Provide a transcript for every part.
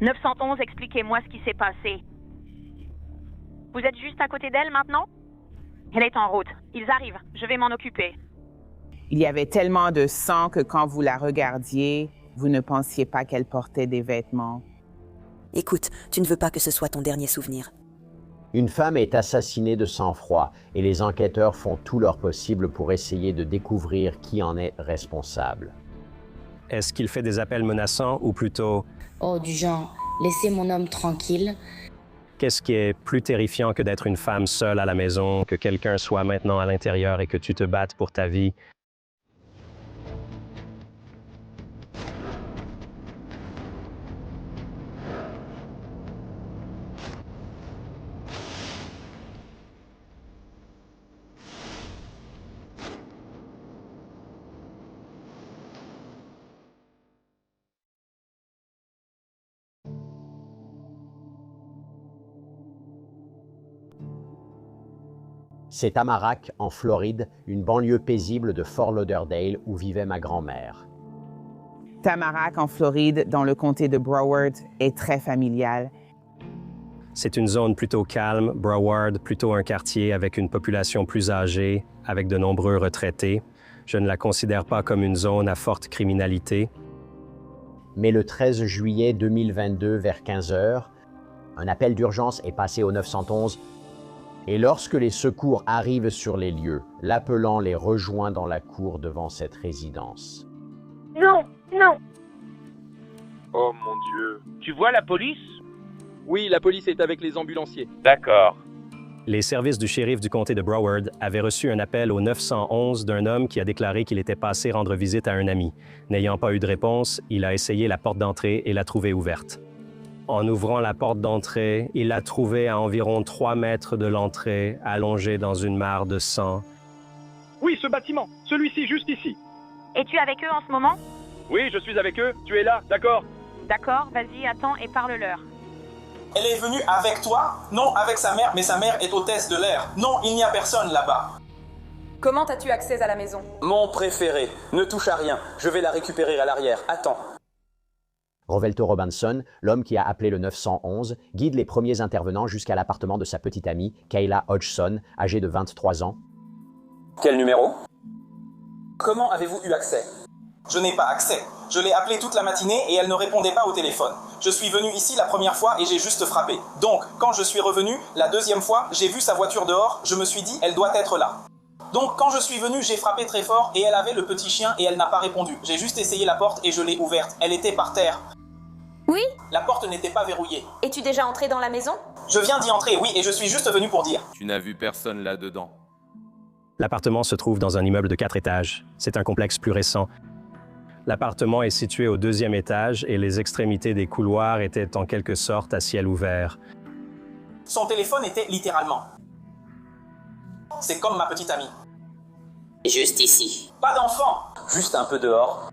911, expliquez-moi ce qui s'est passé. Vous êtes juste à côté d'elle maintenant? Elle est en route. Ils arrivent. Je vais m'en occuper. Il y avait tellement de sang que quand vous la regardiez, vous ne pensiez pas qu'elle portait des vêtements. Écoute, tu ne veux pas que ce soit ton dernier souvenir. Une femme est assassinée de sang-froid et les enquêteurs font tout leur possible pour essayer de découvrir qui en est responsable. Est-ce qu'il fait des appels menaçants ou plutôt... Oh, du genre, laissez mon homme tranquille. Qu'est-ce qui est plus terrifiant que d'être une femme seule à la maison, que quelqu'un soit maintenant à l'intérieur et que tu te battes pour ta vie? C'est Tamarack, en Floride, une banlieue paisible de Fort Lauderdale où vivait ma grand-mère. Tamarack, en Floride, dans le comté de Broward, est très familial. C'est une zone plutôt calme, Broward, plutôt un quartier avec une population plus âgée, avec de nombreux retraités. Je ne la considère pas comme une zone à forte criminalité. Mais le 13 juillet 2022, vers 15 heures, un appel d'urgence est passé au 911 et lorsque les secours arrivent sur les lieux, l'appelant les rejoint dans la cour devant cette résidence. Non, non. Oh mon Dieu. Tu vois la police? Oui, la police est avec les ambulanciers. D'accord. Les services du shérif du comté de Broward avaient reçu un appel au 911 d'un homme qui a déclaré qu'il était passé rendre visite à un ami. N'ayant pas eu de réponse, il a essayé la porte d'entrée et l'a trouvée ouverte. En ouvrant la porte d'entrée, il l'a trouvée à environ 3 mètres de l'entrée, allongée dans une mare de sang. Oui, ce bâtiment, celui-ci, juste ici. Es-tu avec eux en ce moment? Oui, je suis avec eux, tu es là, d'accord? D'accord, vas-y, attends et parle-leur. Elle est venue avec toi? Non, avec sa mère, mais sa mère est hôtesse de l'air. Non, il n'y a personne là-bas. Comment as-tu accès à la maison? Mon préféré. Ne touche à rien. Je vais la récupérer à l'arrière. Attends. Rovelto Robinson, l'homme qui a appelé le 911, guide les premiers intervenants jusqu'à l'appartement de sa petite amie, Kayla Hodgson, âgée de 23 ans. Quel numéro? Comment avez-vous eu accès? Je n'ai pas accès. Je l'ai appelée toute la matinée et elle ne répondait pas au téléphone. Je suis venu ici la première fois et j'ai juste frappé. Donc, quand je suis revenu, la deuxième fois, j'ai vu sa voiture dehors, je me suis dit, elle doit être là. Donc, quand je suis venu, j'ai frappé très fort et elle avait le petit chien et elle n'a pas répondu. J'ai juste essayé la porte et je l'ai ouverte. Elle était par terre. Oui? La porte n'était pas verrouillée. Es-tu déjà entré dans la maison? Je viens d'y entrer, oui, et je suis juste venu pour dire. Tu n'as vu personne là-dedans. L'appartement se trouve dans un immeuble de 4 étages. C'est un complexe plus récent. L'appartement est situé au 2e étage et les extrémités des couloirs étaient en quelque sorte à ciel ouvert. Son téléphone était littéralement. C'est comme ma petite amie. Juste ici. Pas d'enfant. Juste un peu dehors.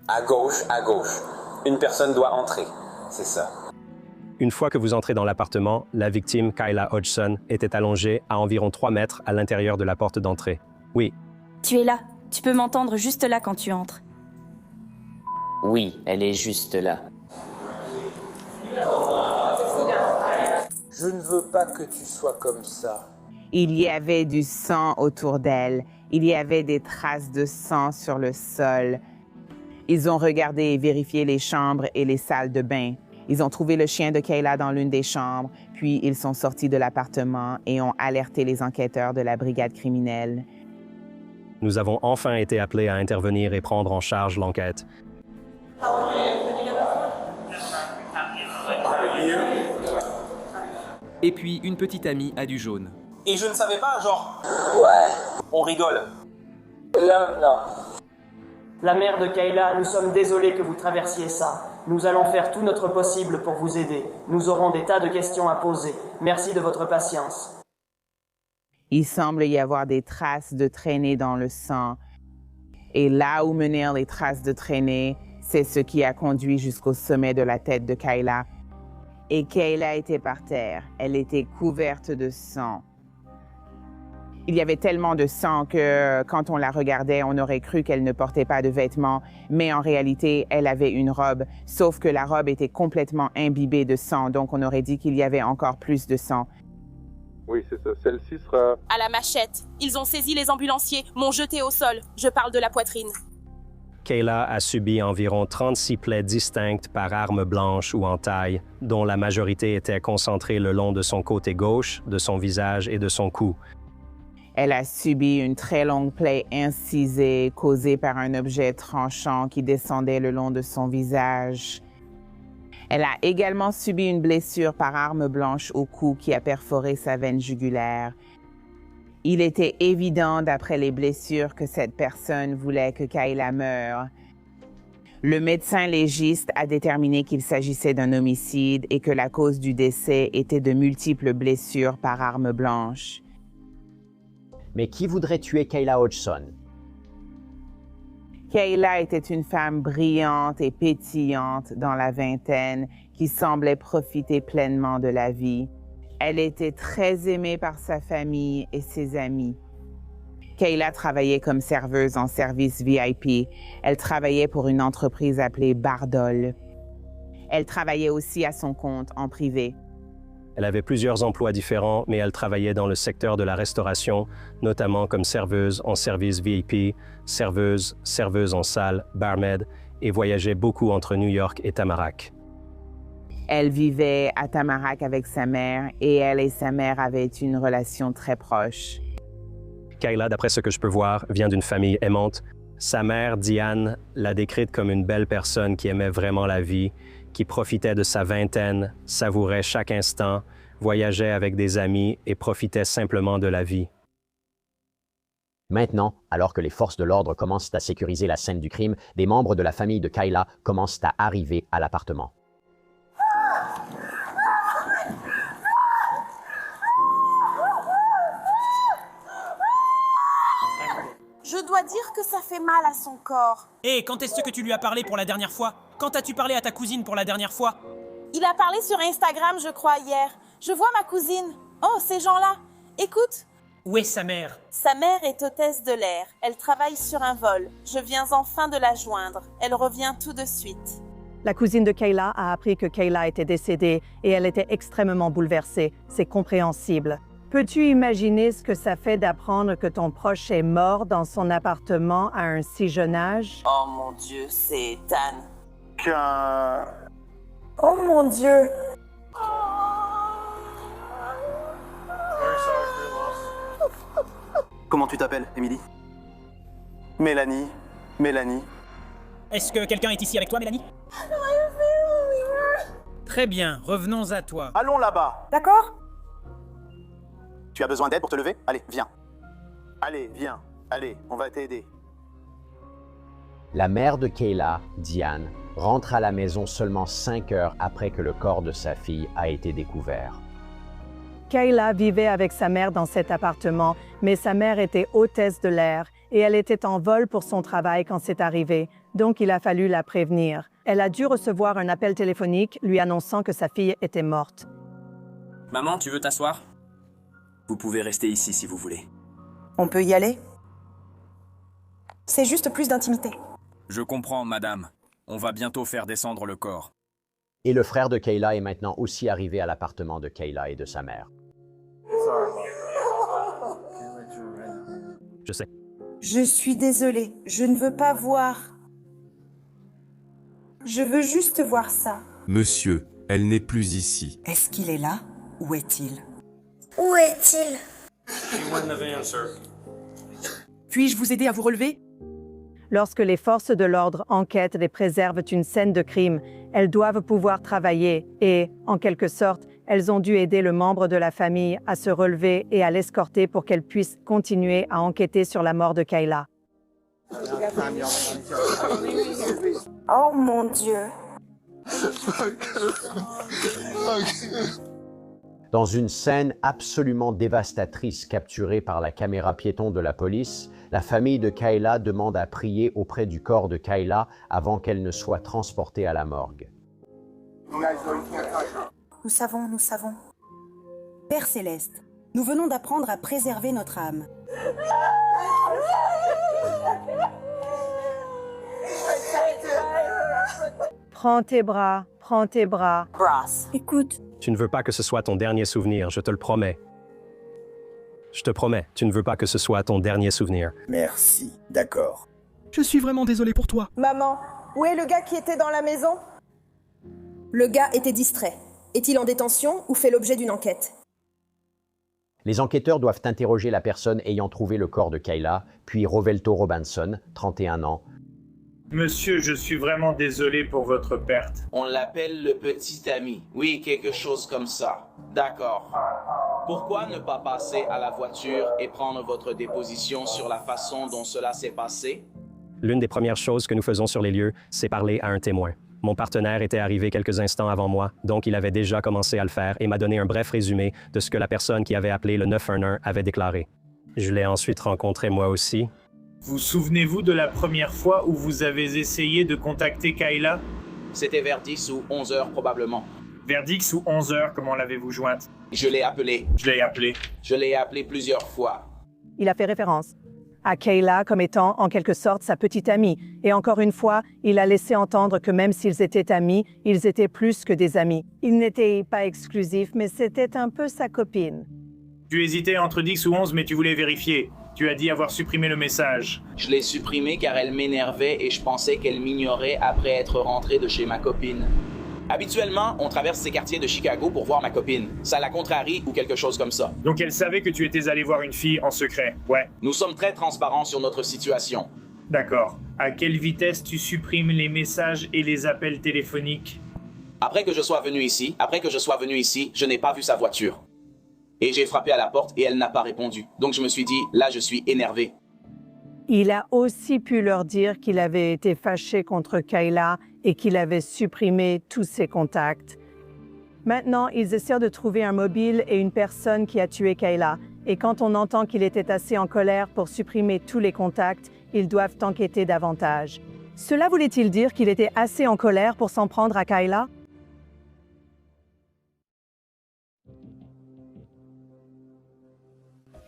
À gauche, à gauche. Une personne doit entrer. C'est ça. Une fois que vous entrez dans l'appartement, la victime, Kayla Hodgson, était allongée à environ 3 mètres à l'intérieur de la porte d'entrée. Oui. Tu es là. Tu peux m'entendre juste là quand tu entres. Oui, elle est juste là. Je ne veux pas que tu sois comme ça. Il y avait du sang autour d'elle. Il y avait des traces de sang sur le sol. Ils ont regardé et vérifié les chambres et les salles de bain. Ils ont trouvé le chien de Kayla dans l'une des chambres, puis ils sont sortis de l'appartement et ont alerté les enquêteurs de la brigade criminelle. Nous avons enfin été appelés à intervenir et prendre en charge l'enquête. Et puis, une petite amie a du jaune. Et je ne savais pas, genre... Ouais. On rigole. Non. La mère de Kayla, nous sommes désolés que vous traversiez ça. Nous allons faire tout notre possible pour vous aider. Nous aurons des tas de questions à poser. Merci de votre patience. Il semble y avoir des traces de traînées dans le sang. Et là où menèrent les traces de traînées, c'est ce qui a conduit jusqu'au sommet de la tête de Kayla. Et Kayla était par terre. Elle était couverte de sang. Il y avait tellement de sang que quand on la regardait, on aurait cru qu'elle ne portait pas de vêtements, mais en réalité, elle avait une robe, sauf que la robe était complètement imbibée de sang, donc on aurait dit qu'il y avait encore plus de sang. Oui, c'est ça. Celle-ci sera... À la machette. Ils ont saisi les ambulanciers, m'ont jeté au sol. Je parle de la poitrine. Kayla a subi environ 36 plaies distinctes par arme blanche ou en taille, dont la majorité était concentrée le long de son côté gauche, de son visage et de son cou. Elle a subi une très longue plaie incisée causée par un objet tranchant qui descendait le long de son visage. Elle a également subi une blessure par arme blanche au cou qui a perforé sa veine jugulaire. Il était évident d'après les blessures que cette personne voulait que Kayla meure. Le médecin légiste a déterminé qu'il s'agissait d'un homicide et que la cause du décès était de multiples blessures par arme blanche. Mais qui voudrait tuer Kayla Hodgson? Kayla était une femme brillante et pétillante dans la vingtaine qui semblait profiter pleinement de la vie. Elle était très aimée par sa famille et ses amis. Kayla travaillait comme serveuse en service VIP. Elle travaillait pour une entreprise appelée Bardol. Elle travaillait aussi à son compte en privé. Elle avait plusieurs emplois différents, mais elle travaillait dans le secteur de la restauration, notamment comme serveuse en service VIP, serveuse en salle, barmaid, et voyageait beaucoup entre New York et Tamarack. Elle vivait à Tamarack avec sa mère et elle et sa mère avaient une relation très proche. Kayla, d'après ce que je peux voir, vient d'une famille aimante. Sa mère, Diane, l'a décrite comme une belle personne qui aimait vraiment la vie, qui profitait de sa vingtaine, savourait chaque instant, voyageait avec des amis et profitait simplement de la vie. Maintenant, alors que les forces de l'ordre commencent à sécuriser la scène du crime, des membres de la famille de Kayla commencent à arriver à l'appartement. Je dois dire que ça fait mal à son corps. Hé, quand est-ce que tu lui as parlé pour la dernière fois? Quand as-tu parlé à ta cousine pour la dernière fois? Il a parlé sur Instagram, je crois, hier. Je vois ma cousine. Oh, ces gens-là. Écoute. Où est sa mère? Sa mère est hôtesse de l'air. Elle travaille sur un vol. Je viens enfin de la joindre. Elle revient tout de suite. La cousine de Kayla a appris que Kayla était décédée et elle était extrêmement bouleversée. C'est compréhensible. Peux-tu imaginer ce que ça fait d'apprendre que ton proche est mort dans son appartement à un si jeune âge? Oh mon Dieu, c'est Ethan. Oh mon Dieu! Comment tu t'appelles, Emily? Mélanie. Mélanie. Est-ce que quelqu'un est ici avec toi, Mélanie? Très bien, revenons à toi. Allons là-bas. D'accord? Tu as besoin d'aide pour te lever? Allez, viens. Allez, viens. Allez, on va t'aider. La mère de Kayla, Diane, rentre à la maison seulement 5 heures après que le corps de sa fille a été découvert. Kayla vivait avec sa mère dans cet appartement, mais sa mère était hôtesse de l'air et elle était en vol pour son travail quand c'est arrivé, donc il a fallu la prévenir. Elle a dû recevoir un appel téléphonique lui annonçant que sa fille était morte. Maman, tu veux t'asseoir? Vous pouvez rester ici si vous voulez. On peut y aller? C'est juste plus d'intimité. Je comprends, madame. On va bientôt faire descendre le corps. Et le frère de Kayla est maintenant aussi arrivé à l'appartement de Kayla et de sa mère. Je sais. Je suis désolée, je ne veux pas voir. Je veux juste voir ça. Monsieur, elle n'est plus ici. Est-ce qu'il est là? Où est-il? Où est-il? Puis-je vous aider à vous relever? Lorsque les forces de l'ordre enquêtent et préservent une scène de crime, elles doivent pouvoir travailler et, en quelque sorte, elles ont dû aider le membre de la famille à se relever et à l'escorter pour qu'elle puisse continuer à enquêter sur la mort de Kayla. Oh mon Dieu! Dans une scène absolument dévastatrice capturée par la caméra piéton de la police, la famille de Kayla demande à prier auprès du corps de Kayla avant qu'elle ne soit transportée à la morgue. Nous savons. Père Céleste, Nous venons d'apprendre à préserver notre âme. Prends tes bras, prends tes bras. Ross. Écoute, Tu ne veux pas que ce soit ton dernier souvenir, je te le promets. Je te promets, tu ne veux pas que ce soit ton dernier souvenir. Merci, d'accord. Je suis vraiment désolé pour toi. maman, où est le gars qui était dans la maison? Le gars était distrait. Est-il en détention ou fait l'objet d'une enquête? Les enquêteurs doivent interroger la personne ayant trouvé le corps de Kayla, puis Rovelto Robinson, 31 ans. Monsieur, je suis vraiment désolé pour votre perte. On l'appelle le petit ami. Oui, quelque chose comme ça. D'accord. Pourquoi ne pas passer à la voiture et prendre votre déposition sur la façon dont cela s'est passé? L'une des premières choses que nous faisons sur les lieux, c'est parler à un témoin. Mon partenaire était arrivé quelques instants avant moi, donc il avait déjà commencé à le faire et m'a donné un bref résumé de ce que la personne qui avait appelé le 911 avait déclaré. Je l'ai ensuite rencontré moi aussi. Vous souvenez-vous de la première fois où vous avez essayé de contacter Kayla? C'était vers 10 ou 11 heures probablement. Vers 10 ou 11 heures, comment l'avez-vous jointe? Je l'ai appelé. Je l'ai appelé. Je l'ai appelé plusieurs fois. Il a fait référence à Kayla comme étant en quelque sorte sa petite amie. Et encore une fois, il a laissé entendre que même s'ils étaient amis, ils étaient plus que des amis. Ils n'étaient pas exclusifs, mais c'était un peu sa copine. Tu hésitais entre 10 ou 11, mais tu voulais vérifier. Tu as dit avoir supprimé le message. Je l'ai supprimé car elle m'énervait et je pensais qu'elle m'ignorait après être rentrée de chez ma copine. Habituellement, on traverse ces quartiers de Chicago pour voir ma copine. Ça la contrarie ou quelque chose comme ça. Donc elle savait que tu étais allé voir une fille en secret, ouais. Nous sommes très transparents sur notre situation. D'accord. À quelle vitesse tu supprimes les messages et les appels téléphoniques? Après que je sois venu ici, je n'ai pas vu sa voiture. Et j'ai frappé à la porte et elle n'a pas répondu. Donc je me suis dit, là je suis énervé. Il a aussi pu leur dire qu'il avait été fâché contre Kayla et qu'il avait supprimé tous ses contacts. Maintenant, ils essaient de trouver un mobile et une personne qui a tué Kayla. Et quand on entend qu'il était assez en colère pour supprimer tous les contacts, ils doivent enquêter davantage. Cela voulait-il dire qu'il était assez en colère pour s'en prendre à Kayla?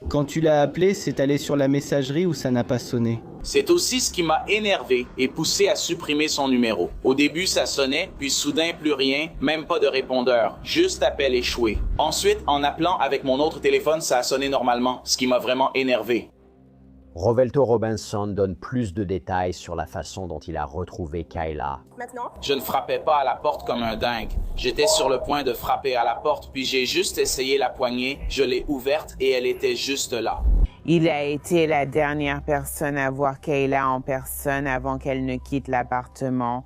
Quand tu l'as appelé, c'est allé sur la messagerie ou ça n'a pas sonné? C'est aussi ce qui m'a énervé et poussé à supprimer son numéro. Au début, ça sonnait, puis soudain, plus rien, même pas de répondeur, juste appel échoué. Ensuite, en appelant avec mon autre téléphone, ça a sonné normalement, ce qui m'a vraiment énervé. Rovelto Robinson donne plus de détails sur la façon dont il a retrouvé Kayla. Maintenant? Je ne frappais pas à la porte comme un dingue. J'étais sur le point de frapper à la porte, puis j'ai juste essayé la poignée, je l'ai ouverte et elle était juste là. Il a été la dernière personne à voir Kayla en personne avant qu'elle ne quitte l'appartement.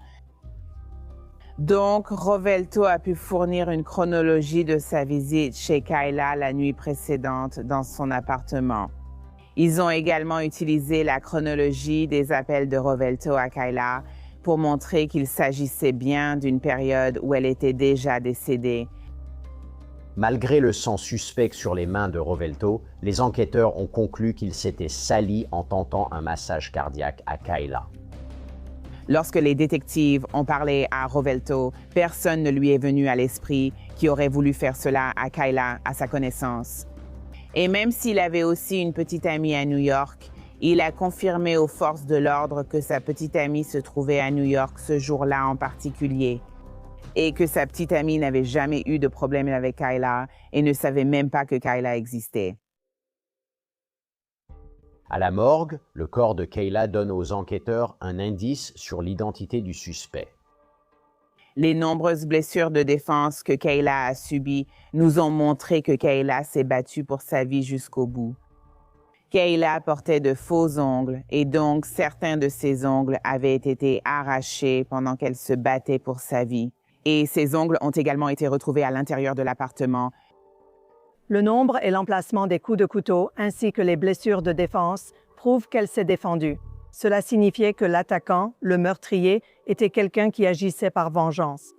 Donc, Rovelto a pu fournir une chronologie de sa visite chez Kayla la nuit précédente dans son appartement. Ils ont également utilisé la chronologie des appels de Rovelto à Kayla pour montrer qu'il s'agissait bien d'une période où elle était déjà décédée. Malgré le sang suspect sur les mains de Rovelto, les enquêteurs ont conclu qu'il s'était sali en tentant un massage cardiaque à Kayla. Lorsque les détectives ont parlé à Rovelto, personne ne lui est venu à l'esprit qui aurait voulu faire cela à Kayla à sa connaissance. Et même s'il avait aussi une petite amie à New York, il a confirmé aux forces de l'ordre que sa petite amie se trouvait à New York ce jour-là en particulier et que sa petite amie n'avait jamais eu de problème avec Kayla et ne savait même pas que Kayla existait. À la morgue, le corps de Kayla donne aux enquêteurs un indice sur l'identité du suspect. Les nombreuses blessures de défense que Kayla a subies nous ont montré que Kayla s'est battue pour sa vie jusqu'au bout. Kayla portait de faux ongles et donc certains de ses ongles avaient été arrachés pendant qu'elle se battait pour sa vie. Et ses ongles ont également été retrouvés à l'intérieur de l'appartement. Le nombre et l'emplacement des coups de couteau ainsi que les blessures de défense prouvent qu'elle s'est défendue. Cela signifiait que l'attaquant, le meurtrier, était quelqu'un qui agissait par vengeance.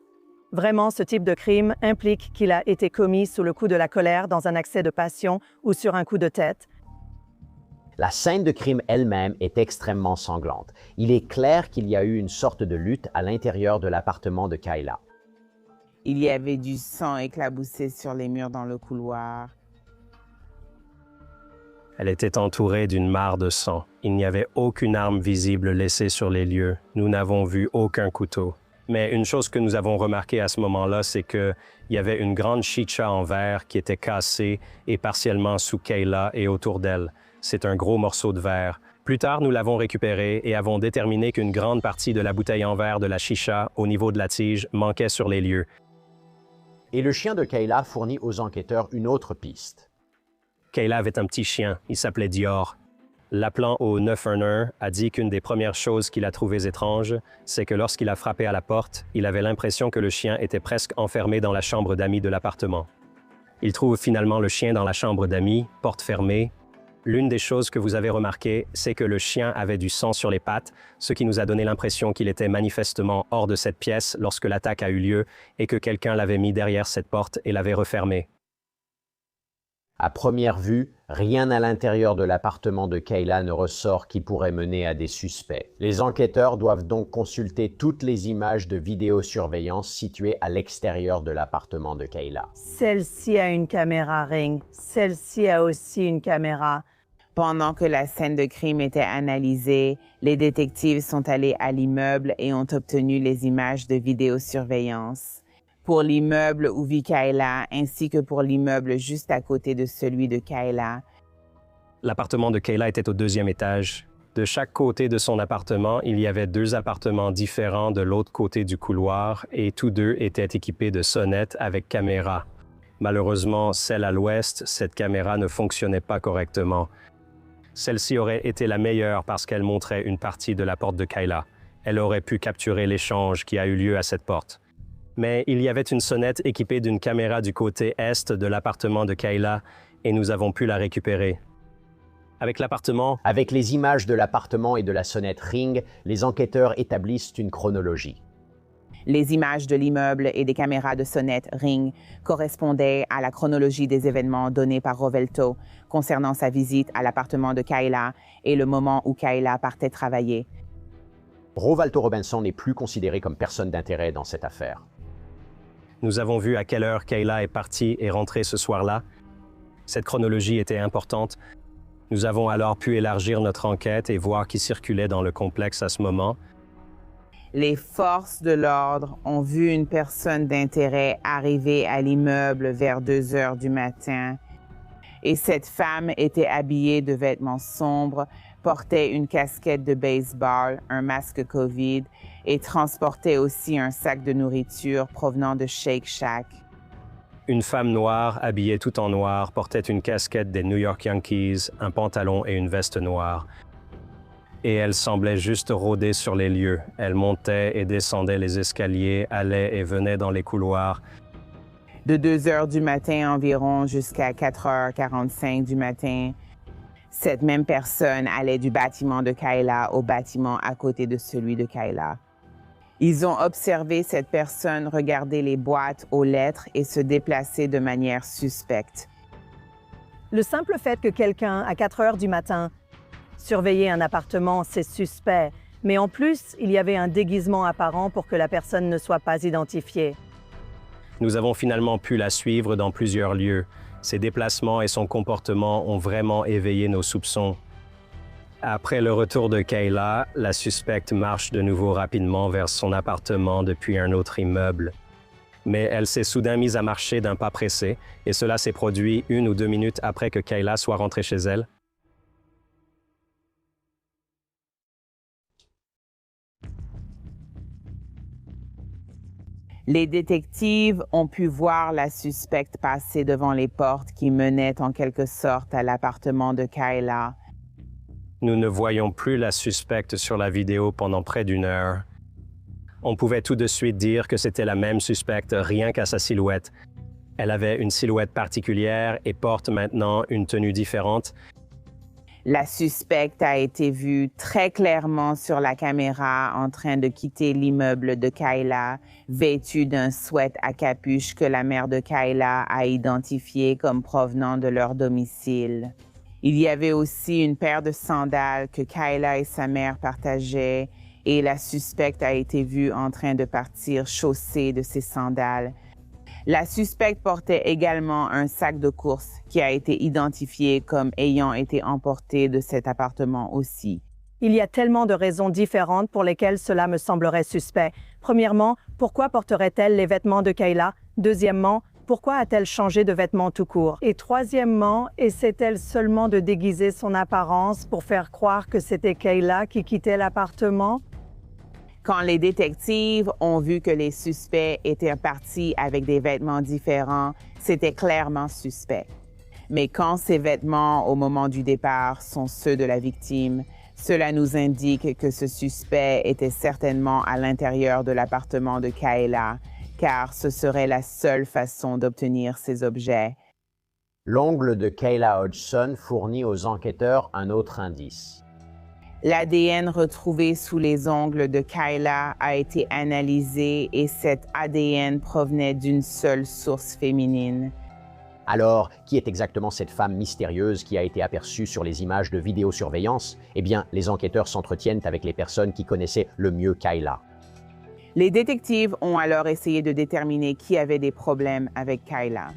Vraiment, ce type de crime implique qu'il a été commis sous le coup de la colère dans un accès de passion ou sur un coup de tête. La scène de crime elle-même est extrêmement sanglante. Il est clair qu'il y a eu une sorte de lutte à l'intérieur de l'appartement de Kayla. Il y avait du sang éclaboussé sur les murs dans le couloir. Elle était entourée d'une mare de sang. Il n'y avait aucune arme visible laissée sur les lieux. Nous n'avons vu aucun couteau. Mais une chose que nous avons remarqué à ce moment-là, c'est qu'il y avait une grande chicha en verre qui était cassée et partiellement sous Kayla et autour d'elle. C'est un gros morceau de verre. Plus tard, nous l'avons récupéré et avons déterminé qu'une grande partie de la bouteille en verre de la chicha, au niveau de la tige, manquait sur les lieux. Et le chien de Kayla fournit aux enquêteurs une autre piste. Kayla avait un petit chien, il s'appelait Dior. L'appelant au 911 a dit qu'une des premières choses qu'il a trouvées étranges, c'est que lorsqu'il a frappé à la porte, il avait l'impression que le chien était presque enfermé dans la chambre d'amis de l'appartement. Il trouve finalement le chien dans la chambre d'amis, porte fermée. L'une des choses que vous avez remarquées, c'est que le chien avait du sang sur les pattes, ce qui nous a donné l'impression qu'il était manifestement hors de cette pièce lorsque l'attaque a eu lieu et que quelqu'un l'avait mis derrière cette porte et l'avait refermée. À première vue, rien à l'intérieur de l'appartement de Kayla ne ressort qui pourrait mener à des suspects. Les enquêteurs doivent donc consulter toutes les images de vidéosurveillance situées à l'extérieur de l'appartement de Kayla. Celle-ci a une caméra Ring. Celle-ci a aussi une caméra. Pendant que la scène de crime était analysée, les détectives sont allés à l'immeuble et ont obtenu les images de vidéosurveillance. Pour l'immeuble où vit Kayla, ainsi que pour l'immeuble juste à côté de celui de Kayla. L'appartement de Kayla était au 2e étage. De chaque côté de son appartement, il y avait 2 appartements différents de l'autre côté du couloir et tous 2 étaient équipés de sonnettes avec caméra. Malheureusement, celle à l'ouest, cette caméra ne fonctionnait pas correctement. Celle-ci aurait été la meilleure parce qu'elle montrait une partie de la porte de Kayla. Elle aurait pu capturer l'échange qui a eu lieu à cette porte. Mais il y avait une sonnette équipée d'une caméra du côté est de l'appartement de Kayla et nous avons pu la récupérer. Avec les images de l'appartement et de la sonnette Ring, les enquêteurs établissent une chronologie. Les images de l'immeuble et des caméras de sonnette Ring correspondaient à la chronologie des événements donnés par Rovelto concernant sa visite à l'appartement de Kayla et le moment où Kayla partait travailler. Rovalto Robinson n'est plus considéré comme personne d'intérêt dans cette affaire. Nous avons vu à quelle heure Kayla est partie et rentrée ce soir-là. Cette chronologie était importante. Nous avons alors pu élargir notre enquête et voir qui circulait dans le complexe à ce moment. Les forces de l'ordre ont vu une personne d'intérêt arriver à l'immeuble vers 2 heures du matin. Et cette femme était habillée de vêtements sombres, portait une casquette de baseball, un masque COVID et transportait aussi un sac de nourriture provenant de Shake Shack. Une femme noire, habillée tout en noir, portait une casquette des New York Yankees, un pantalon et une veste noire. Et elle semblait juste rôder sur les lieux. Elle montait et descendait les escaliers, allait et venait dans les couloirs. De 2 heures du matin environ jusqu'à 4h45 du matin, cette même personne allait du bâtiment de Kayla au bâtiment à côté de celui de Kayla. Ils ont observé cette personne regarder les boîtes aux lettres et se déplacer de manière suspecte. Le simple fait que quelqu'un, à 4 heures du matin, surveillait un appartement, c'est suspect. Mais en plus, il y avait un déguisement apparent pour que la personne ne soit pas identifiée. Nous avons finalement pu la suivre dans plusieurs lieux. Ses déplacements et son comportement ont vraiment éveillé nos soupçons. Après le retour de Kayla, la suspecte marche de nouveau rapidement vers son appartement depuis un autre immeuble. Mais elle s'est soudain mise à marcher d'un pas pressé, et cela s'est produit 1 ou 2 minutes après que Kayla soit rentrée chez elle. Les détectives ont pu voir la suspecte passer devant les portes qui menaient en quelque sorte à l'appartement de Kayla. Nous ne voyons plus la suspecte sur la vidéo pendant près d'1 heure. On pouvait tout de suite dire que c'était la même suspecte rien qu'à sa silhouette. Elle avait une silhouette particulière et porte maintenant une tenue différente. La suspecte a été vue très clairement sur la caméra en train de quitter l'immeuble de Kayla, vêtue d'un sweat à capuche que la mère de Kayla a identifié comme provenant de leur domicile. Il y avait aussi une paire de sandales que Kayla et sa mère partageaient et la suspecte a été vue en train de partir chaussée de ses sandales. La suspecte portait également un sac de course qui a été identifié comme ayant été emporté de cet appartement aussi. Il y a tellement de raisons différentes pour lesquelles cela me semblerait suspect. Premièrement, pourquoi porterait-elle les vêtements de Kayla? Deuxièmement, pourquoi a-t-elle changé de vêtements tout court? Et troisièmement, essaie-t-elle seulement de déguiser son apparence pour faire croire que c'était Kayla qui quittait l'appartement? Quand les détectives ont vu que les suspects étaient partis avec des vêtements différents, c'était clairement suspect. Mais quand ces vêtements, au moment du départ, sont ceux de la victime, cela nous indique que ce suspect était certainement à l'intérieur de l'appartement de Kayla, car ce serait la seule façon d'obtenir ces objets. L'ongle de Kayla Hodgson fournit aux enquêteurs un autre indice. L'ADN retrouvé sous les ongles de Kayla a été analysé et cet ADN provenait d'une seule source féminine. Alors, qui est exactement cette femme mystérieuse qui a été aperçue sur les images de vidéosurveillance? Eh bien, les enquêteurs s'entretiennent avec les personnes qui connaissaient le mieux Kayla. Les détectives ont alors essayé de déterminer qui avait des problèmes avec Kayla.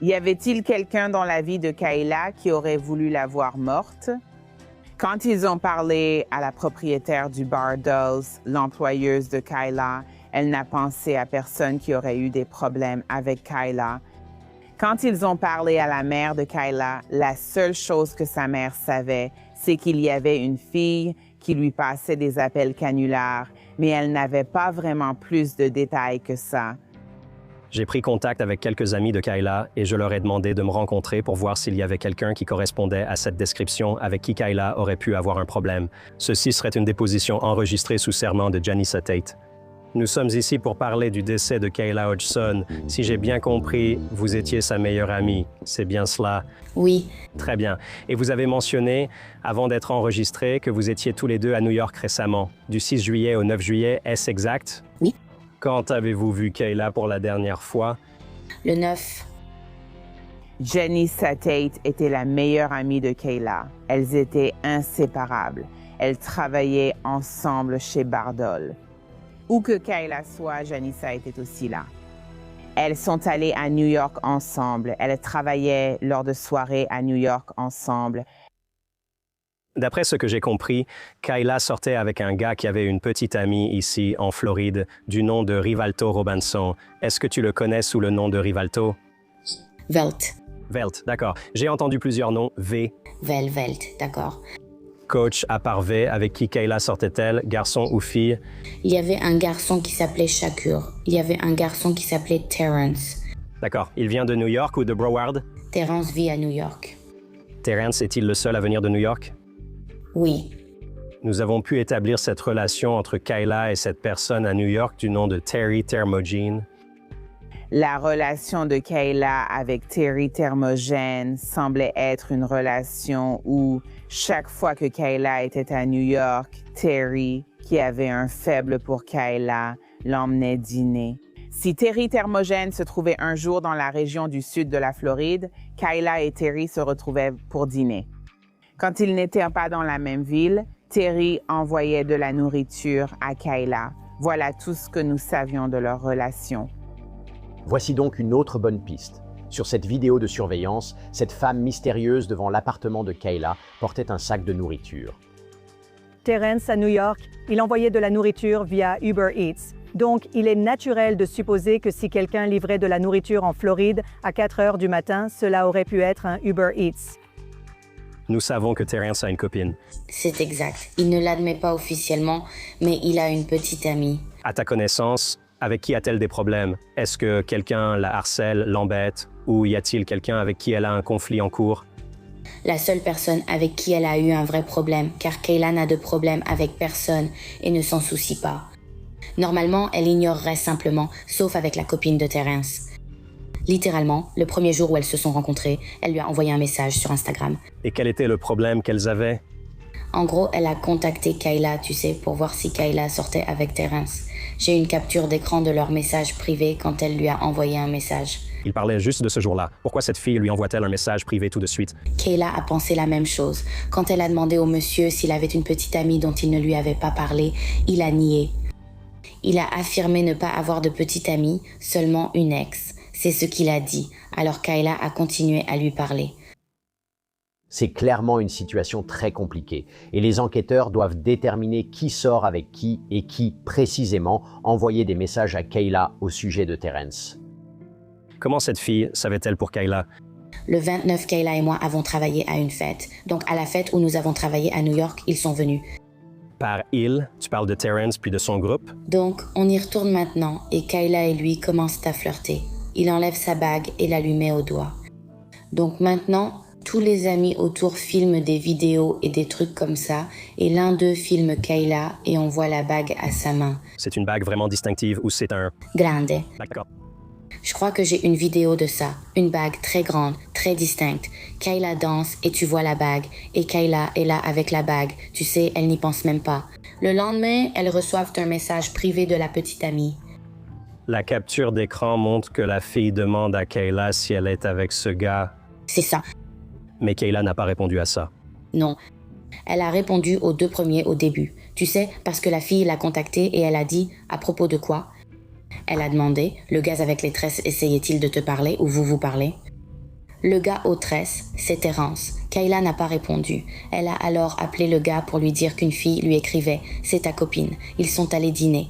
Y avait-il quelqu'un dans la vie de Kayla qui aurait voulu la voir morte? Quand ils ont parlé à la propriétaire du bar Dolls, l'employeuse de Kayla, elle n'a pensé à personne qui aurait eu des problèmes avec Kayla. Quand ils ont parlé à la mère de Kayla, la seule chose que sa mère savait, c'est qu'il y avait une fille qui lui passait des appels canulaires, mais elle n'avait pas vraiment plus de détails que ça. J'ai pris contact avec quelques amis de Kayla et je leur ai demandé de me rencontrer pour voir s'il y avait quelqu'un qui correspondait à cette description avec qui Kayla aurait pu avoir un problème. Ceci serait une déposition enregistrée sous serment de Janissa Tate. Nous sommes ici pour parler du décès de Kayla Hodgson. Si j'ai bien compris, vous étiez sa meilleure amie. C'est bien cela? Oui. Très bien. Et vous avez mentionné, avant d'être enregistré, que vous étiez tous les deux à New York récemment. Du 6 juillet au 9 juillet, est-ce exact? Oui. Quand avez-vous vu Kayla pour la dernière fois? Le 9. Janissa Tate était la meilleure amie de Kayla. Elles étaient inséparables. Elles travaillaient ensemble chez Bardol. Où que Kayla soit, Janissa était aussi là. Elles sont allées à New York ensemble. Elles travaillaient lors de soirées à New York ensemble. D'après ce que j'ai compris, Kayla sortait avec un gars qui avait une petite amie ici, en Floride, du nom de Rivalto Robinson. Est-ce que tu le connais sous le nom de Rivalto? Velt. Velt, d'accord. J'ai entendu plusieurs noms. V. Velt, d'accord. Coach, à part V, avec qui Kayla sortait-elle, garçon ou fille? Il y avait un garçon qui s'appelait Shakur. Il y avait un garçon qui s'appelait Terrence. D'accord. Il vient de New York ou de Broward? Terrence vit à New York. Terrence est-il le seul à venir de New York? Oui. Nous avons pu établir cette relation entre Kayla et cette personne à New York du nom de Terry Termogene. La relation de Kayla avec Terry Termogene semblait être une relation où, chaque fois que Kayla était à New York, Terry, qui avait un faible pour Kayla, l'emmenait dîner. Si Terry Termogene se trouvait un jour dans la région du sud de la Floride, Kayla et Terry se retrouvaient pour dîner. Quand ils n'étaient pas dans la même ville, Terry envoyait de la nourriture à Kayla. Voilà tout ce que nous savions de leur relation. Voici donc une autre bonne piste. Sur cette vidéo de surveillance, cette femme mystérieuse devant l'appartement de Kayla portait un sac de nourriture. Terrence, à New York, il envoyait de la nourriture via Uber Eats. Donc, il est naturel de supposer que si quelqu'un livrait de la nourriture en Floride à 4 heures du matin, cela aurait pu être un Uber Eats. Nous savons que Terrence a une copine. C'est exact. Il ne l'admet pas officiellement, mais il a une petite amie. À ta connaissance, avec qui a-t-elle des problèmes? Est-ce que quelqu'un la harcèle, l'embête, ou y a-t-il quelqu'un avec qui elle a un conflit en cours? La seule personne avec qui elle a eu un vrai problème, car Kayla n'a de problème avec personne et ne s'en soucie pas. Normalement, elle ignorerait simplement, sauf avec la copine de Terrence. Littéralement, le premier jour où elles se sont rencontrées, elle lui a envoyé un message sur Instagram. Et quel était le problème qu'elles avaient? En gros, elle a contacté Kayla, tu sais, pour voir si Kayla sortait avec Terrence. J'ai une capture d'écran de leur message privé quand elle lui a envoyé un message. Il parlait juste de ce jour-là. Pourquoi cette fille lui envoie-t-elle un message privé tout de suite? Kayla a pensé la même chose. Quand elle a demandé au monsieur s'il avait une petite amie dont il ne lui avait pas parlé, il a nié. Il a affirmé ne pas avoir de petite amie, seulement une ex. C'est ce qu'il a dit. Alors Kayla a continué à lui parler. C'est clairement une situation très compliquée et les enquêteurs doivent déterminer qui sort avec qui et qui, précisément, envoyait des messages à Kayla au sujet de Terrence. Comment cette fille savait-elle pour Kayla? Le 29, Kayla et moi avons travaillé à une fête. Donc à la fête où nous avons travaillé à New York, ils sont venus. Par il, tu parles de Terrence puis de son groupe? Donc on y retourne maintenant et Kayla et lui commencent à flirter. Il enlève sa bague et la lui met au doigt. Donc maintenant, tous les amis autour filment des vidéos et des trucs comme ça, et l'un d'eux filme Kayla et on voit la bague à sa main. C'est une bague vraiment distinctive ou c'est un... Grande. D'accord. Je crois que j'ai une vidéo de ça. Une bague très grande, très distincte. Kayla danse et tu vois la bague. Et Kayla est là avec la bague. Tu sais, elle n'y pense même pas. Le lendemain, elles reçoivent un message privé de la petite amie. La capture d'écran montre que la fille demande à Kayla si elle est avec ce gars. C'est ça. Mais Kayla n'a pas répondu à ça. Non. Elle a répondu aux 2 premiers au début. Tu sais, parce que la fille l'a contactée et elle a dit « À propos de quoi ?» Elle a demandé « Le gars avec les tresses essayait-il de te parler ou vous parlez ?» Le gars aux tresses, c'est Terrence. Kayla n'a pas répondu. Elle a alors appelé le gars pour lui dire qu'une fille lui écrivait « C'est ta copine. Ils sont allés dîner. »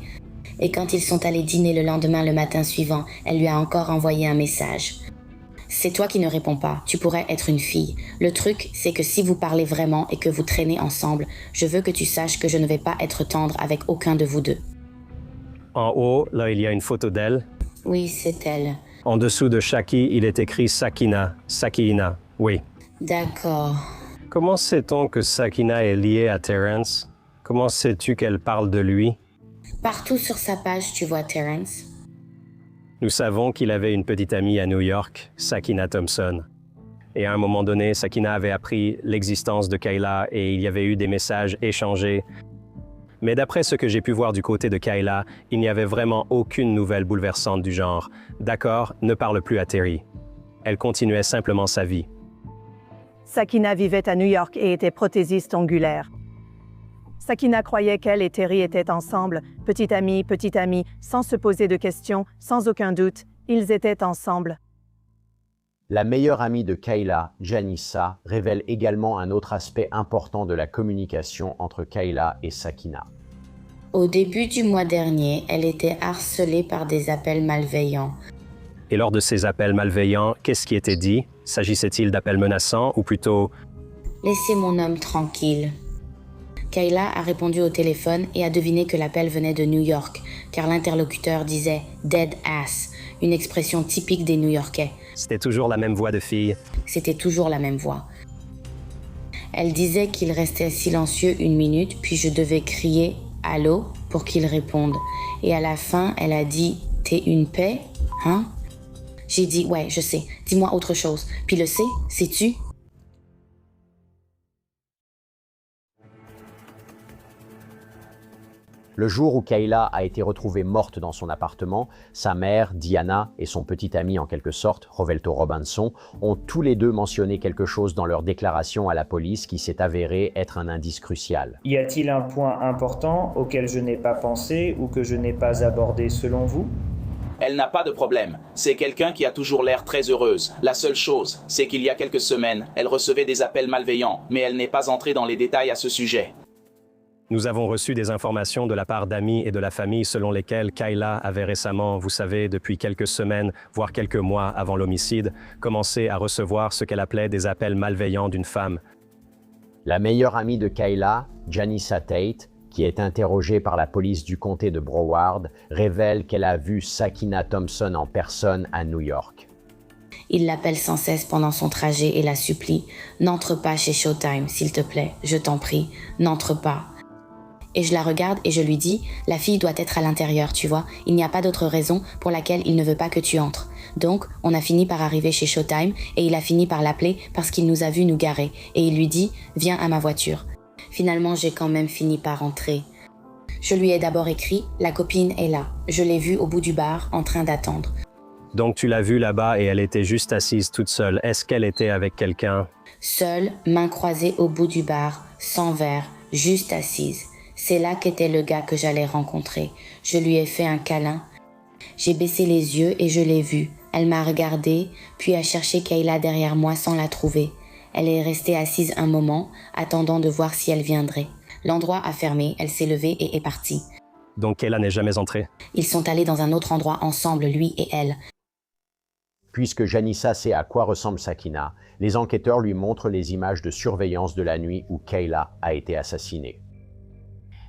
Et quand ils sont allés dîner le lendemain, le matin suivant, elle lui a encore envoyé un message. C'est toi qui ne réponds pas, tu pourrais être une fille. Le truc, c'est que si vous parlez vraiment et que vous traînez ensemble, je veux que tu saches que je ne vais pas être tendre avec aucun de vous deux. En haut, là, il y a une photo d'elle. Oui, c'est elle. En dessous de Shaki, il est écrit Sakina. Sakina, oui. D'accord. Comment sait-on que Sakina est liée à Terrence? Comment sais-tu qu'elle parle de lui? Partout sur sa page, tu vois Terrence. Nous savons qu'il avait une petite amie à New York, Sakina Thompson. Et à un moment donné, Sakina avait appris l'existence de Kayla et il y avait eu des messages échangés. Mais d'après ce que j'ai pu voir du côté de Kayla, il n'y avait vraiment aucune nouvelle bouleversante du genre. D'accord, ne parle plus à Terry. Elle continuait simplement sa vie. Sakina vivait à New York et était prothésiste ongulaire. Sakina croyait qu'elle et Terry étaient ensemble, petite amie, sans se poser de questions, sans aucun doute, ils étaient ensemble. La meilleure amie de Kayla, Janissa, révèle également un autre aspect important de la communication entre Kayla et Sakina. Au début du mois dernier, elle était harcelée par des appels malveillants. Et lors de ces appels malveillants, qu'est-ce qui était dit? S'agissait-il d'appels menaçants ou plutôt... Laissez mon homme tranquille. Kayla a répondu au téléphone et a deviné que l'appel venait de New York, car l'interlocuteur disait « dead ass », une expression typique des New-Yorkais. C'était toujours la même voix de fille. C'était toujours la même voix. Elle disait qu'il restait silencieux 1 minute, puis je devais crier « allô » pour qu'il réponde. Et à la fin, elle a dit « t'es une paix, hein ?» J'ai dit « ouais, je sais, dis-moi autre chose. » Puis le « sais-tu » ? Le jour où Kayla a été retrouvée morte dans son appartement, sa mère, Diana, et son petit ami en quelque sorte, Rovelto Robinson, ont tous les deux mentionné quelque chose dans leur déclaration à la police qui s'est avéré être un indice crucial. Y a-t-il un point important auquel je n'ai pas pensé ou que je n'ai pas abordé selon vous? Elle n'a pas de problème. C'est quelqu'un qui a toujours l'air très heureuse. La seule chose, c'est qu'il y a quelques semaines, elle recevait des appels malveillants, mais elle n'est pas entrée dans les détails à ce sujet. Nous avons reçu des informations de la part d'amis et de la famille selon lesquelles Kayla avait récemment, vous savez, depuis quelques semaines, voire quelques mois avant l'homicide, commencé à recevoir ce qu'elle appelait des appels malveillants d'une femme. La meilleure amie de Kayla, Janissa Tate, qui est interrogée par la police du comté de Broward, révèle qu'elle a vu Sakina Thompson en personne à New York. Il l'appelle sans cesse pendant son trajet et la supplie « N'entre pas chez Showtime, s'il te plaît, je t'en prie, n'entre pas ». Et je la regarde et je lui dis « La fille doit être à l'intérieur, tu vois. Il n'y a pas d'autre raison pour laquelle il ne veut pas que tu entres. » Donc, on a fini par arriver chez Showtime et il a fini par l'appeler parce qu'il nous a vu nous garer. Et il lui dit « Viens à ma voiture. » Finalement, j'ai quand même fini par entrer. Je lui ai d'abord écrit « La copine est là. Je l'ai vue au bout du bar en train d'attendre. » Donc tu l'as vue là-bas et elle était juste assise toute seule. Est-ce qu'elle était avec quelqu'un? Seule, main croisée au bout du bar, sans verre, juste assise. C'est là qu'était le gars que j'allais rencontrer. Je lui ai fait un câlin. J'ai baissé les yeux et je l'ai vu. Elle m'a regardée, puis a cherché Kayla derrière moi sans la trouver. Elle est restée assise un moment, attendant de voir si elle viendrait. L'endroit a fermé, elle s'est levée et est partie. Donc Kayla n'est jamais entrée. Ils sont allés dans un autre endroit ensemble, lui et elle. Puisque Janissa sait à quoi ressemble Sakina, les enquêteurs lui montrent les images de surveillance de la nuit où Kayla a été assassinée.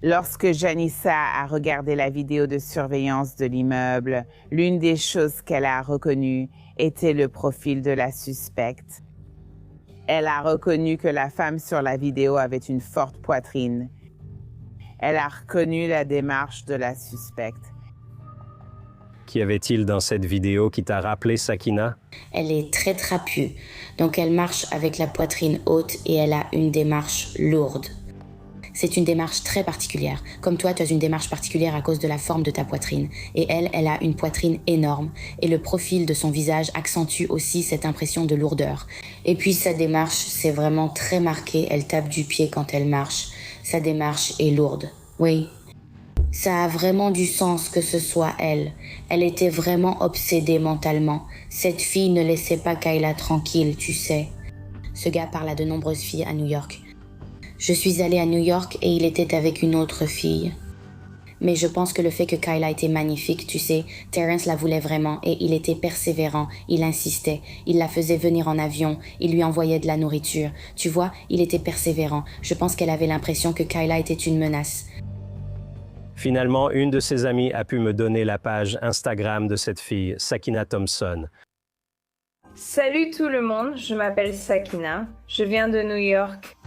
Lorsque Janissa a regardé la vidéo de surveillance de l'immeuble, l'une des choses qu'elle a reconnues était le profil de la suspecte. Elle a reconnu que la femme sur la vidéo avait une forte poitrine. Elle a reconnu la démarche de la suspecte. Qu'y avait-il dans cette vidéo qui t'a rappelé Sakina? Elle est très trapue, donc elle marche avec la poitrine haute et elle a une démarche lourde. C'est une démarche très particulière. Comme toi, tu as une démarche particulière à cause de la forme de ta poitrine. Et elle a une poitrine énorme. Et le profil de son visage accentue aussi cette impression de lourdeur. Et puis sa démarche, c'est vraiment très marqué. Elle tape du pied quand elle marche. Sa démarche est lourde. Oui. Ça a vraiment du sens que ce soit elle. Elle était vraiment obsédée mentalement. Cette fille ne laissait pas Kayla tranquille, tu sais. Ce gars parle à de nombreuses filles à New York. Je suis allée à New York et il était avec une autre fille. Mais je pense que le fait que Kayla était magnifique, tu sais, Terrence la voulait vraiment et il était persévérant, il insistait, il la faisait venir en avion, il lui envoyait de la nourriture. Tu vois, il était persévérant. Je pense qu'elle avait l'impression que Kayla était une menace. Finalement, une de ses amies a pu me donner la page Instagram de cette fille, Sakina Thompson. Salut tout le monde, je m'appelle Sakina, je viens de New York.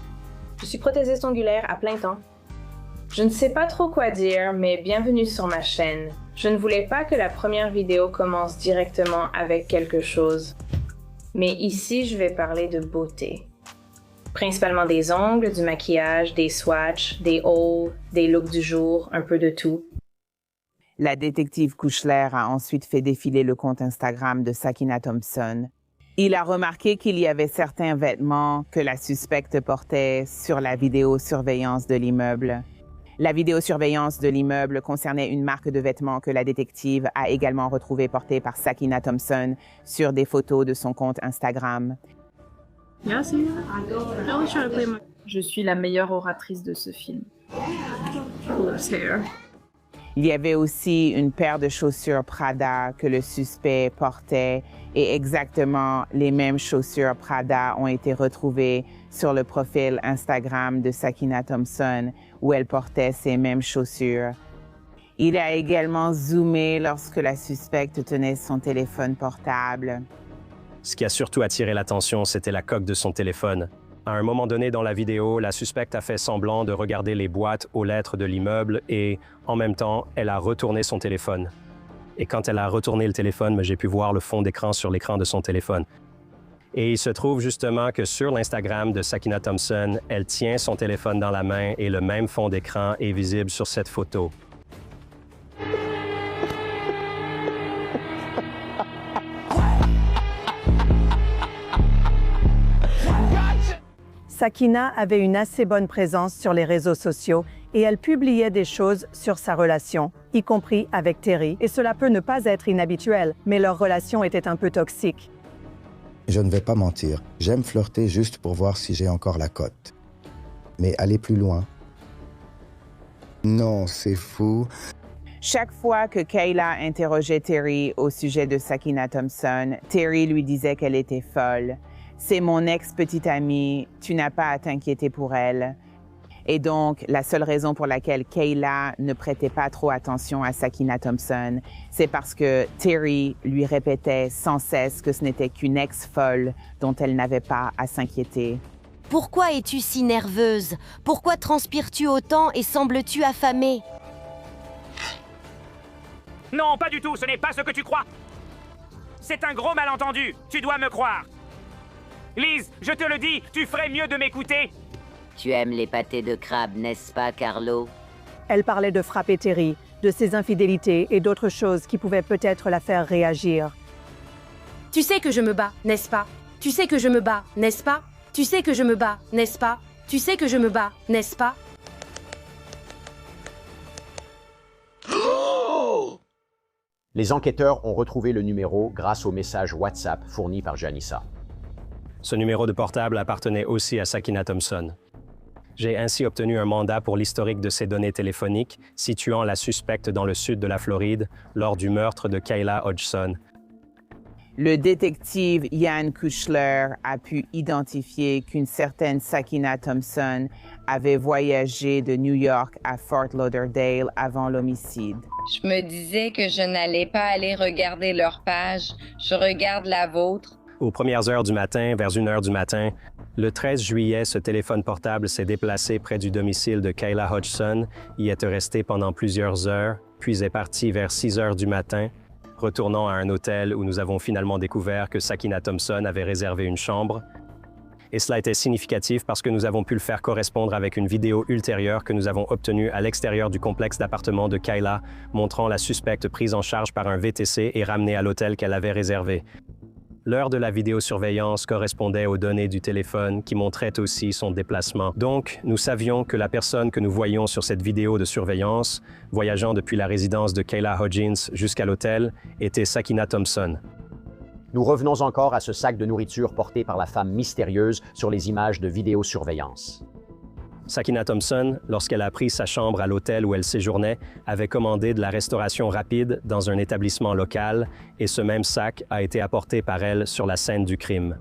Je suis prothésiste ongulaire à plein temps. Je ne sais pas trop quoi dire, mais bienvenue sur ma chaîne. Je ne voulais pas que la première vidéo commence directement avec quelque chose. Mais ici, je vais parler de beauté. Principalement des ongles, du maquillage, des swatchs, des hauls, des looks du jour, un peu de tout. La détective Kuchler a ensuite fait défiler le compte Instagram de Sakina Thompson. Il a remarqué qu'il y avait certains vêtements que la suspecte portait sur la vidéosurveillance de l'immeuble. La vidéosurveillance de l'immeuble concernait une marque de vêtements que la détective a également retrouvée portée par Sakina Thompson sur des photos de son compte Instagram. Je suis la meilleure oratrice de ce film. Il y avait aussi une paire de chaussures Prada que le suspect portait et exactement les mêmes chaussures Prada ont été retrouvées sur le profil Instagram de Sakina Thompson où elle portait ces mêmes chaussures. Il a également zoomé lorsque la suspecte tenait son téléphone portable. Ce qui a surtout attiré l'attention, c'était la coque de son téléphone. À un moment donné dans la vidéo, la suspecte a fait semblant de regarder les boîtes aux lettres de l'immeuble et, en même temps, elle a retourné son téléphone. Et quand elle a retourné le téléphone, j'ai pu voir le fond d'écran sur l'écran de son téléphone. Et il se trouve justement que sur l'Instagram de Sakina Thompson, elle tient son téléphone dans la main et le même fond d'écran est visible sur cette photo. Sakina avait une assez bonne présence sur les réseaux sociaux et elle publiait des choses sur sa relation, y compris avec Terry. Et cela peut ne pas être inhabituel, mais leur relation était un peu toxique. Je ne vais pas mentir, j'aime flirter juste pour voir si j'ai encore la cote. Mais aller plus loin? Non, c'est fou. Chaque fois que Kayla interrogeait Terry au sujet de Sakina Thompson, Terry lui disait qu'elle était folle. C'est mon ex-petite amie, tu n'as pas à t'inquiéter pour elle. Et donc, la seule raison pour laquelle Kayla ne prêtait pas trop attention à Sakina Thompson, c'est parce que Terry lui répétait sans cesse que ce n'était qu'une ex-folle dont elle n'avait pas à s'inquiéter. Pourquoi es-tu si nerveuse? Pourquoi transpires-tu autant et sembles-tu affamée? Non, pas du tout, ce n'est pas ce que tu crois. C'est un gros malentendu, tu dois me croire. Liz, je te le dis, tu ferais mieux de m'écouter. Tu aimes les pâtés de crabe, n'est-ce pas, Carlo? Elle parlait de frapper Terry, de ses infidélités et d'autres choses qui pouvaient peut-être la faire réagir. Tu sais que je me bats, n'est-ce pas? Tu sais que je me bats, n'est-ce pas? Tu sais que je me bats, n'est-ce pas? Tu sais que je me bats, n'est-ce pas? Les enquêteurs ont retrouvé le numéro grâce au message WhatsApp fourni par Janissa. Ce numéro de portable appartenait aussi à Sakina Thompson. J'ai ainsi obtenu un mandat pour l'historique de ces données téléphoniques situant la suspecte dans le sud de la Floride lors du meurtre de Kayla Hodgson. Le détective Ian Kuchler a pu identifier qu'une certaine Sakina Thompson avait voyagé de New York à Fort Lauderdale avant l'homicide. Je me disais que je n'allais pas aller regarder leur page. Je regarde la vôtre. Aux premières heures du matin, vers 1h du matin, le 13 juillet, ce téléphone portable s'est déplacé près du domicile de Kayla Hodgson, y est resté pendant plusieurs heures, puis est parti vers 6h du matin, retournant à un hôtel où nous avons finalement découvert que Sakina Thompson avait réservé une chambre. Et cela était significatif parce que nous avons pu le faire correspondre avec une vidéo ultérieure que nous avons obtenue à l'extérieur du complexe d'appartements de Kayla, montrant la suspecte prise en charge par un VTC et ramenée à l'hôtel qu'elle avait réservé. L'heure de la vidéosurveillance correspondait aux données du téléphone qui montraient aussi son déplacement. Donc, nous savions que la personne que nous voyions sur cette vidéo de surveillance, voyageant depuis la résidence de Kayla Hodgins jusqu'à l'hôtel, était Sakina Thompson. Nous revenons encore à ce sac de nourriture porté par la femme mystérieuse sur les images de vidéosurveillance. Sakina Thompson, lorsqu'elle a pris sa chambre à l'hôtel où elle séjournait, avait commandé de la restauration rapide dans un établissement local et ce même sac a été apporté par elle sur la scène du crime.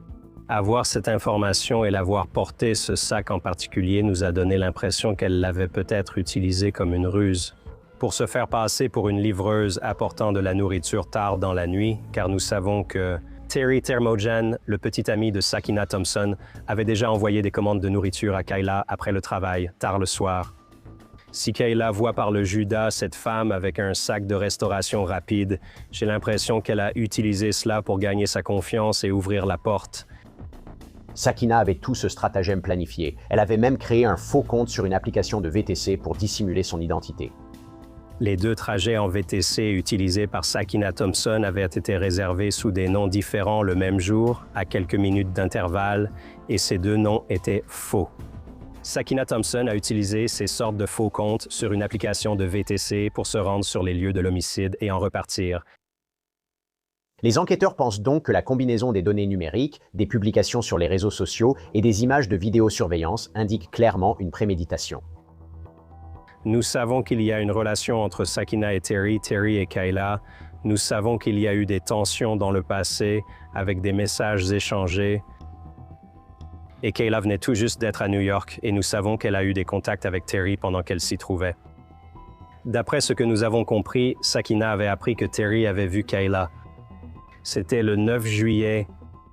Avoir cette information et l'avoir porté, ce sac en particulier, nous a donné l'impression qu'elle l'avait peut-être utilisé comme une ruse pour se faire passer pour une livreuse apportant de la nourriture tard dans la nuit, car nous savons que Terry Termogen, le petit ami de Sakina Thompson, avait déjà envoyé des commandes de nourriture à Kayla après le travail, tard le soir. Si Kayla voit par le Judas cette femme avec un sac de restauration rapide, j'ai l'impression qu'elle a utilisé cela pour gagner sa confiance et ouvrir la porte. Sakina avait tout ce stratagème planifié. Elle avait même créé un faux compte sur une application de VTC pour dissimuler son identité. Les 2 trajets en VTC utilisés par Sakina Thompson avaient été réservés sous des noms différents le même jour, à quelques minutes d'intervalle, et ces 2 noms étaient faux. Sakina Thompson a utilisé ces sortes de faux comptes sur une application de VTC pour se rendre sur les lieux de l'homicide et en repartir. Les enquêteurs pensent donc que la combinaison des données numériques, des publications sur les réseaux sociaux et des images de vidéosurveillance indique clairement une préméditation. Nous savons qu'il y a une relation entre Sakina et Terry, Terry et Kayla. Nous savons qu'il y a eu des tensions dans le passé avec des messages échangés. Et Kayla venait tout juste d'être à New York et nous savons qu'elle a eu des contacts avec Terry pendant qu'elle s'y trouvait. D'après ce que nous avons compris, Sakina avait appris que Terry avait vu Kayla. C'était le 9 juillet.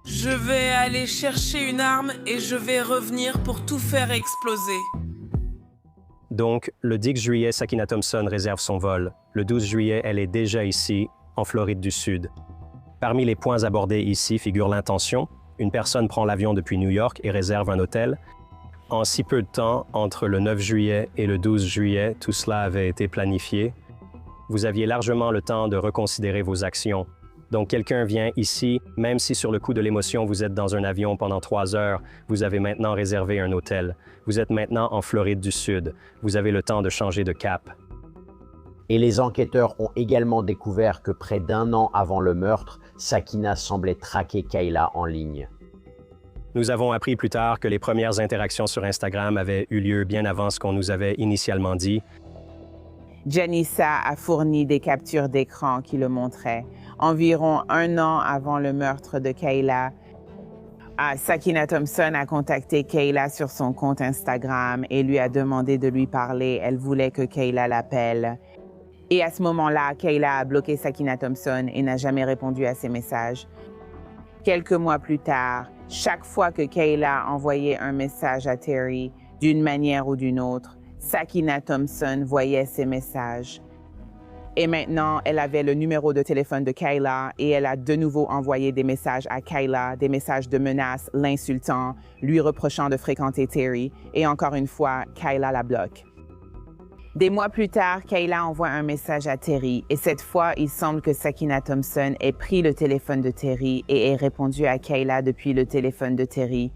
Je vais aller chercher une arme et je vais revenir pour tout faire exploser. Donc, le 10 juillet, Sakina Thompson réserve son vol. Le 12 juillet, elle est déjà ici, en Floride du Sud. Parmi les points abordés ici figure l'intention. Une personne prend l'avion depuis New York et réserve un hôtel. En si peu de temps, entre le 9 juillet et le 12 juillet, tout cela avait été planifié. Vous aviez largement le temps de reconsidérer vos actions. Donc, quelqu'un vient ici, même si sur le coup de l'émotion, vous êtes dans un avion pendant 3 heures, vous avez maintenant réservé un hôtel. Vous êtes maintenant en Floride du Sud. Vous avez le temps de changer de cap. Et les enquêteurs ont également découvert que près d'1 an avant le meurtre, Sakina semblait traquer Kayla en ligne. Nous avons appris plus tard que les premières interactions sur Instagram avaient eu lieu bien avant ce qu'on nous avait initialement dit. Janissa a fourni des captures d'écran qui le montraient. Environ 1 an avant le meurtre de Kayla, Sakina Thompson a contacté Kayla sur son compte Instagram et lui a demandé de lui parler. Elle voulait que Kayla l'appelle. Et à ce moment-là, Kayla a bloqué Sakina Thompson et n'a jamais répondu à ses messages. Quelques mois plus tard, chaque fois que Kayla envoyait un message à Terry, d'une manière ou d'une autre, Sakina Thompson voyait ces messages. Et maintenant, elle avait le numéro de téléphone de Kayla et elle a de nouveau envoyé des messages à Kayla, des messages de menaces, l'insultant, lui reprochant de fréquenter Terry. Et encore une fois, Kayla la bloque. Des mois plus tard, Kayla envoie un message à Terry et cette fois, il semble que Sakina Thompson ait pris le téléphone de Terry et ait répondu à Kayla depuis le téléphone de Terry.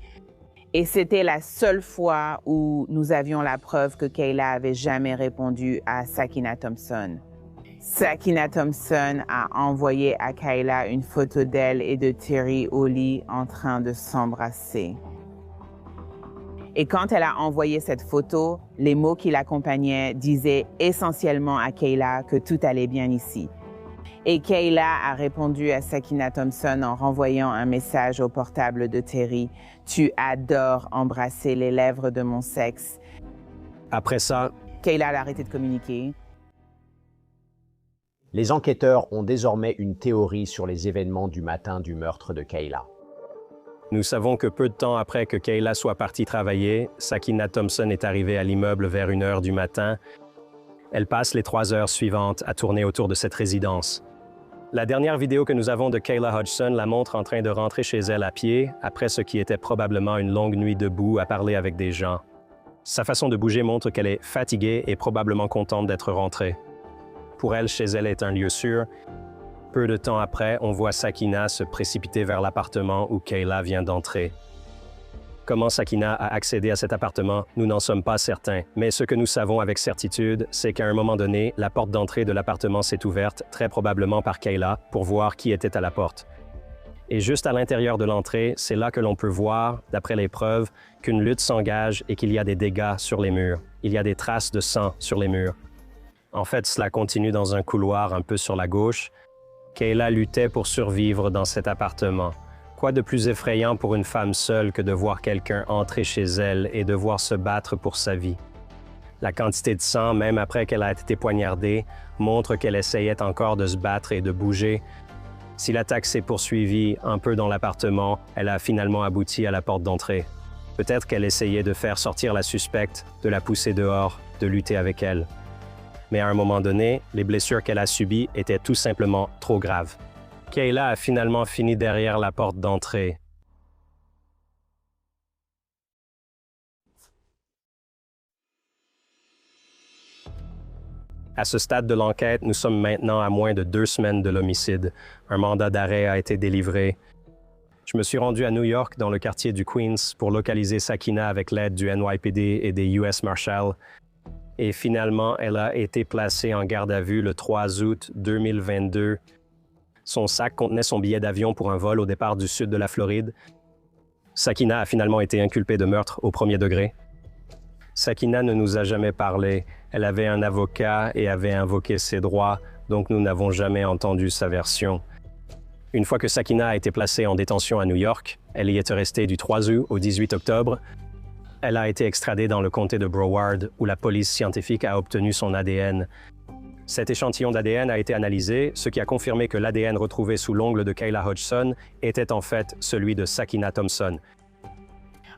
Et c'était la seule fois où nous avions la preuve que Kayla avait jamais répondu à Sakina Thompson. Sakina Thompson a envoyé à Kayla une photo d'elle et de Terry au lit en train de s'embrasser. Et quand elle a envoyé cette photo, les mots qui l'accompagnaient disaient essentiellement à Kayla que tout allait bien ici. Et Kayla a répondu à Sakina Thompson en renvoyant un message au portable de Terry. « Tu adores embrasser les lèvres de mon sexe. » Après ça, Kayla a arrêté de communiquer. Les enquêteurs ont désormais une théorie sur les événements du matin du meurtre de Kayla. Nous savons que peu de temps après que Kayla soit partie travailler, Sakina Thompson est arrivée à l'immeuble vers 1h du matin. Elle passe les 3 heures suivantes à tourner autour de cette résidence. La dernière vidéo que nous avons de Kayla Hodgson la montre en train de rentrer chez elle à pied, après ce qui était probablement une longue nuit debout à parler avec des gens. Sa façon de bouger montre qu'elle est fatiguée et probablement contente d'être rentrée. Pour elle, chez elle est un lieu sûr. Peu de temps après, on voit Sakina se précipiter vers l'appartement où Kayla vient d'entrer. Comment Sakina a accédé à cet appartement, nous n'en sommes pas certains. Mais ce que nous savons avec certitude, c'est qu'à un moment donné, la porte d'entrée de l'appartement s'est ouverte, très probablement par Kayla, pour voir qui était à la porte. Et juste à l'intérieur de l'entrée, c'est là que l'on peut voir, d'après les preuves, qu'une lutte s'engage et qu'il y a des dégâts sur les murs. Il y a des traces de sang sur les murs. En fait, cela continue dans un couloir un peu sur la gauche. Kayla luttait pour survivre dans cet appartement. Quoi de plus effrayant pour une femme seule que de voir quelqu'un entrer chez elle et devoir se battre pour sa vie? La quantité de sang, même après qu'elle a été poignardée, montre qu'elle essayait encore de se battre et de bouger. Si l'attaque s'est poursuivie un peu dans l'appartement, elle a finalement abouti à la porte d'entrée. Peut-être qu'elle essayait de faire sortir la suspecte, de la pousser dehors, de lutter avec elle. Mais à un moment donné, les blessures qu'elle a subies étaient tout simplement trop graves. Kayla a finalement fini derrière la porte d'entrée. À ce stade de l'enquête, nous sommes maintenant à moins de 2 semaines de l'homicide. Un mandat d'arrêt a été délivré. Je me suis rendu à New York, dans le quartier du Queens, pour localiser Sakina avec l'aide du NYPD et des US Marshals. Et finalement, elle a été placée en garde à vue le 3 août 2022. Son sac contenait son billet d'avion pour un vol au départ du sud de la Floride. Sakina a finalement été inculpée de meurtre au 1er degré. Sakina ne nous a jamais parlé. Elle avait un avocat et avait invoqué ses droits, donc nous n'avons jamais entendu sa version. Une fois que Sakina a été placée en détention à New York, elle y est restée du 3 août au 18 octobre. Elle a été extradée dans le comté de Broward, où la police scientifique a obtenu son ADN. Cet échantillon d'ADN a été analysé, ce qui a confirmé que l'ADN retrouvé sous l'ongle de Kayla Hodgson était en fait celui de Sakina Thompson.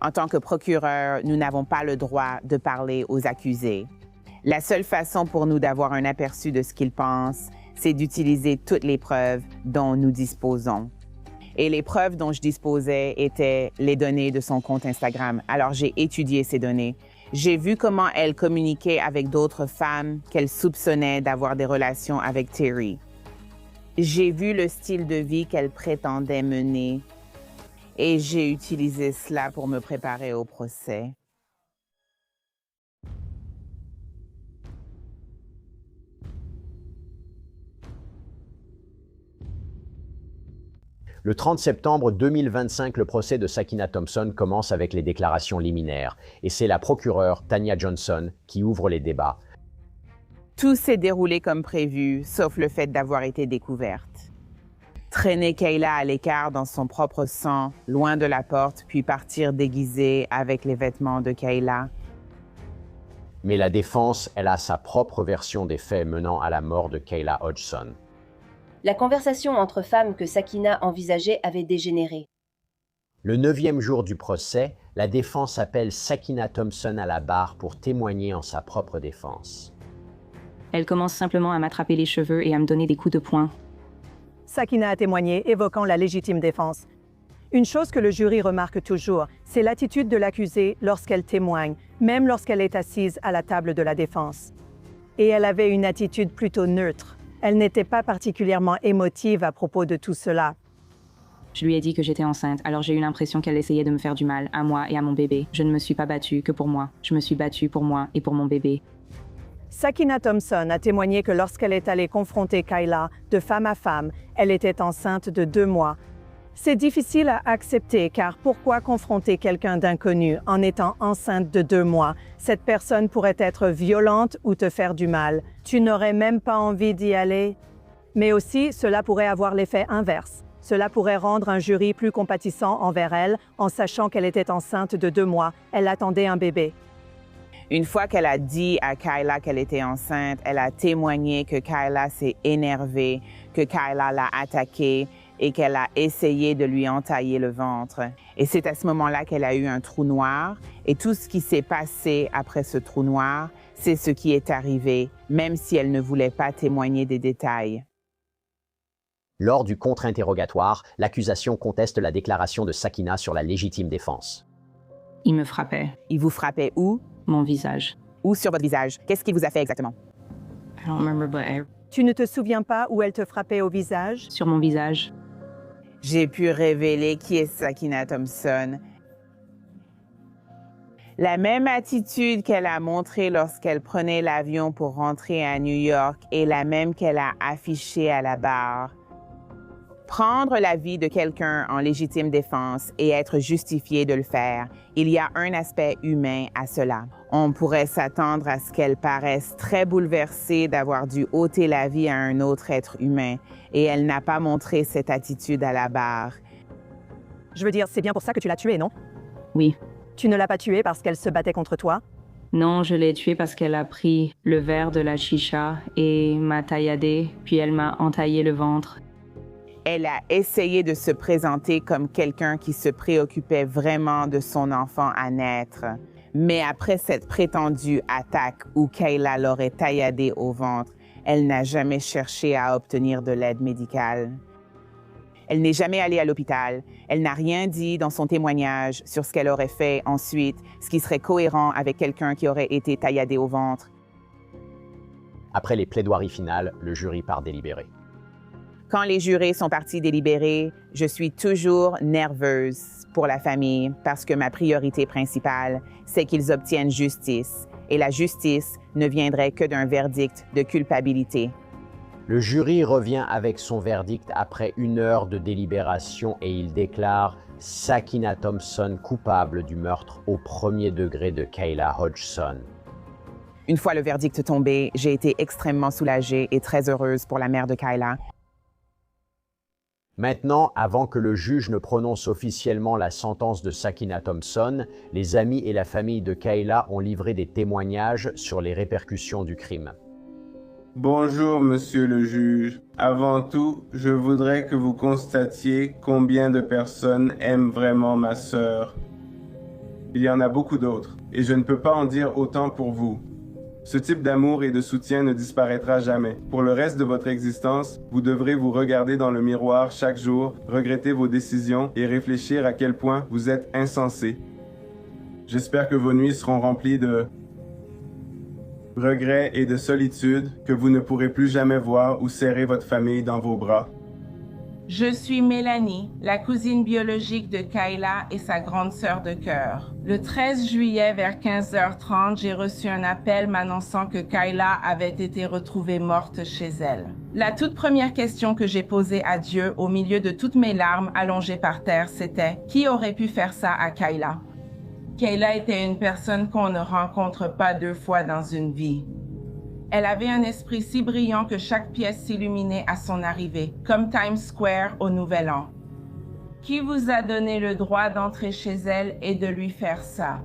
En tant que procureur, nous n'avons pas le droit de parler aux accusés. La seule façon pour nous d'avoir un aperçu de ce qu'ils pensent, c'est d'utiliser toutes les preuves dont nous disposons. Et les preuves dont je disposais étaient les données de son compte Instagram. Alors j'ai étudié ces données. J'ai vu comment elle communiquait avec d'autres femmes qu'elle soupçonnait d'avoir des relations avec Terry. J'ai vu le style de vie qu'elle prétendait mener et j'ai utilisé cela pour me préparer au procès. Le 30 septembre 2025, le procès de Sakina Thompson commence avec les déclarations liminaires. Et c'est la procureure Tanya Johnson qui ouvre les débats. Tout s'est déroulé comme prévu, sauf le fait d'avoir été découverte. Traîner Kayla à l'écart dans son propre sang, loin de la porte, puis partir déguisée avec les vêtements de Kayla. Mais la défense, elle a sa propre version des faits menant à la mort de Kayla Hodgson. La conversation entre femmes que Sakina envisageait avait dégénéré. Le 9e jour du procès, la défense appelle Sakina Thompson à la barre pour témoigner en sa propre défense. Elle commence simplement à m'attraper les cheveux et à me donner des coups de poing. Sakina a témoigné, évoquant la légitime défense. Une chose que le jury remarque toujours, c'est l'attitude de l'accusée lorsqu'elle témoigne, même lorsqu'elle est assise à la table de la défense. Et elle avait une attitude plutôt neutre. Elle n'était pas particulièrement émotive à propos de tout cela. Je lui ai dit que j'étais enceinte, alors j'ai eu l'impression qu'elle essayait de me faire du mal, à moi et à mon bébé. Je ne me suis pas battue que pour moi. Je me suis battue pour moi et pour mon bébé. Sakina Thompson a témoigné que lorsqu'elle est allée confronter Kayla de femme à femme, elle était enceinte de 2 mois. C'est difficile à accepter car pourquoi confronter quelqu'un d'inconnu en étant enceinte de 2 mois? Cette personne pourrait être violente ou te faire du mal. Tu n'aurais même pas envie d'y aller. Mais aussi, cela pourrait avoir l'effet inverse. Cela pourrait rendre un jury plus compatissant envers elle en sachant qu'elle était enceinte de 2 mois. Elle attendait un bébé. Une fois qu'elle a dit à Kayla qu'elle était enceinte, elle a témoigné que Kayla s'est énervée, que Kayla l'a attaquée et qu'elle a essayé de lui entailler le ventre. Et c'est à ce moment-là qu'elle a eu un trou noir. Et tout ce qui s'est passé après ce trou noir, c'est ce qui est arrivé, même si elle ne voulait pas témoigner des détails. Lors du contre-interrogatoire, l'accusation conteste la déclaration de Sakina sur la légitime défense. Il me frappait. Il vous frappait où? Mon visage. Où sur votre visage? Qu'est-ce qu'il vous a fait exactement? I don't remember, but Tu ne te souviens pas où elle te frappait au visage? Sur mon visage. J'ai pu révéler qui est Sakina Thompson. La même attitude qu'elle a montrée lorsqu'elle prenait l'avion pour rentrer à New York est la même qu'elle a affichée à la barre. Prendre la vie de quelqu'un en légitime défense et être justifié de le faire, il y a un aspect humain à cela. On pourrait s'attendre à ce qu'elle paraisse très bouleversée d'avoir dû ôter la vie à un autre être humain, et elle n'a pas montré cette attitude à la barre. Je veux dire, c'est bien pour ça que tu l'as tuée, non? Oui. Tu ne l'as pas tuée parce qu'elle se battait contre toi? Non, je l'ai tuée parce qu'elle a pris le verre de la chicha et m'a tailladée, puis elle m'a entaillé le ventre. Elle a essayé de se présenter comme quelqu'un qui se préoccupait vraiment de son enfant à naître. Mais après cette prétendue attaque où Kayla l'aurait tailladée au ventre, elle n'a jamais cherché à obtenir de l'aide médicale. Elle n'est jamais allée à l'hôpital. Elle n'a rien dit dans son témoignage sur ce qu'elle aurait fait ensuite, ce qui serait cohérent avec quelqu'un qui aurait été tailladé au ventre. Après les plaidoiries finales, le jury part délibérer. Quand les jurés sont partis délibérer, je suis toujours nerveuse pour la famille parce que ma priorité principale, c'est qu'ils obtiennent justice. Et la justice ne viendrait que d'un verdict de culpabilité. Le jury revient avec son verdict après 1 heure de délibération et il déclare Sakina Thompson coupable du meurtre au 1er degré de Kayla Hodgson. Une fois le verdict tombé, j'ai été extrêmement soulagée et très heureuse pour la mère de Kayla. Maintenant, avant que le juge ne prononce officiellement la sentence de Sakina Thompson, les amis et la famille de Kayla ont livré des témoignages sur les répercussions du crime. Bonjour, monsieur le juge. Avant tout, je voudrais que vous constatiez combien de personnes aiment vraiment ma sœur. Il y en a beaucoup d'autres, et je ne peux pas en dire autant pour vous. Ce type d'amour et de soutien ne disparaîtra jamais. Pour le reste de votre existence, vous devrez vous regarder dans le miroir chaque jour, regretter vos décisions et réfléchir à quel point vous êtes insensé. J'espère que vos nuits seront remplies de regrets et de solitude, que vous ne pourrez plus jamais voir ou serrer votre famille dans vos bras. Je suis Mélanie, la cousine biologique de Kayla et sa grande sœur de cœur. Le 13 juillet vers 15h30, j'ai reçu un appel m'annonçant que Kayla avait été retrouvée morte chez elle. La toute première question que j'ai posée à Dieu au milieu de toutes mes larmes allongées par terre, c'était « Qui aurait pu faire ça à Kayla ?» Kayla était une personne qu'on ne rencontre pas 2 fois dans une vie. Elle avait un esprit si brillant que chaque pièce s'illuminait à son arrivée, comme Times Square au Nouvel An. Qui vous a donné le droit d'entrer chez elle et de lui faire ça?